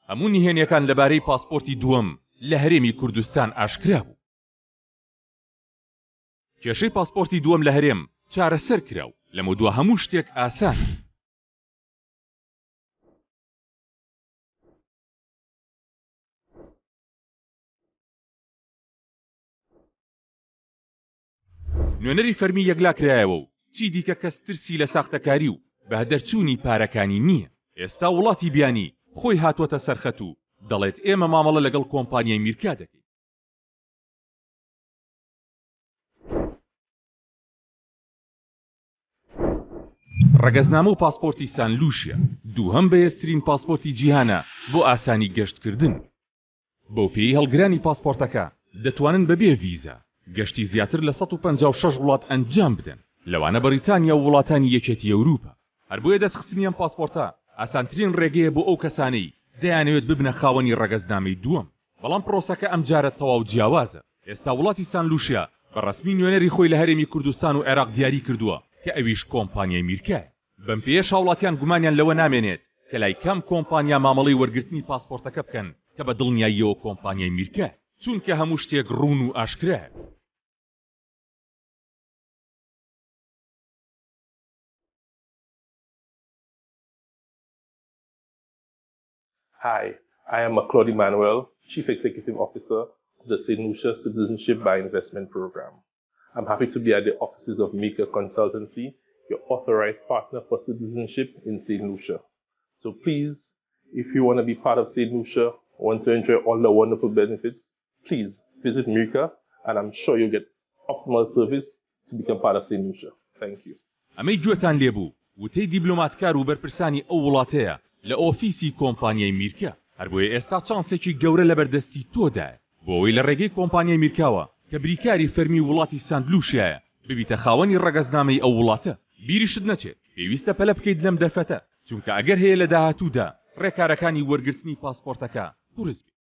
هەموو نهێنیەکان لەبارەی پاسپۆرتی دووەم لە هەرێمی کوردستان ئاشکرا بوو. کێشەی پاسپۆرتی دووەم لە هەرێم چارەسەر کراو، لەمە دووە هەموو شتێک ئاسان. نوێنەری فەرمی یەکلا کرایەوە و چی دیکە کەس ترسی لە ساختەکاری و بە دەرچوونی پارەکانی نییە. ئێستا وڵاتی بیانی خۆی هاتووەتە سەرخەت و دەڵێت ئێمە مامەڵە لەگەڵ کۆمپانیای میرکا دەکەین. ڕەگەزنامە و پاسپۆرتی سان لوشیا دووهەم بەهێزترین پاسپۆرتی جیهانە بۆ ئاسانی گەشتکردن. بەو پێی هەڵگرانی پاسپۆرتەکە دەتوانن بەبێ ڤیزا گەشتی زیاتر لە 156 وڵات ئەنجام بدەن، لەوانە بەریتانیا و وڵاتانی یەکێتی ئەوروپا. هەر بۆیە دەستخستنی ئەم پاسپۆرتە ئاسانترین ڕێگەیە بۆ ئەو کەسانەی دەیانەوێت ببنە خاوەنی ڕەگەزنامەی دووەم. بەڵام پرۆسەکە ئەم جارە تەواو جیاوازە. ئێستا وڵاتی سان لوشیا بەڕەسمی نوێنەری خۆی لە هەرێمی کوردستان و عێراق دیاری کردووە کە ئەویش کۆمپانیای میرکایە. بەم پێیەش هاوڵاتیان گومانیان لەوە نامێنێت کە لای کەم کۆمپانیا مامەڵەی وەرگرتنی پاسپۆرتەکە بکەن کە بە دڵنیاییەوە کۆمپانیای میرکایە، چونکە هەموو شتێک ڕوون و ئاشکرایە. Hi, I am Claude Emmanuel, Chief Executive Officer of the St. Lucia Citizenship by Investment Program. I'm happy to be at the offices of Mika Consultancy, your authorized partner for citizenship in St. Lucia. So please, if you want to be part of St. Lucia, want to enjoy all the wonderful benefits, please visit Mika, and I'm sure you'll get optimal service to become part of St. Lucia. Thank you. ئەمەی گوێتان لێبوو وتەی دیبلۆماتکار و بەرپرسانی ئەو وڵاتەیە لە ئۆفیسی کۆمپانیای میرکا. هەر بۆیە ئێستا چانسێکی گەورە لە بەردەستی تۆدایە بۆ ئەوەی لە ڕێگەی کۆمپانیای میرکاوە کە بریکاری فەرمی وڵاتی سان لوشیایە ببیتە خاوەنی ڕەگەزنامەی ئەو وڵاتە. بیریشت نەچێت پێویستە پەلە بکەیت لەم دەرفەتە، چونکە ئەگەر هەیە لە داهاتوودا ڕێکارەکانی وەرگرتنی پاسپۆرتەکە دروست بێت.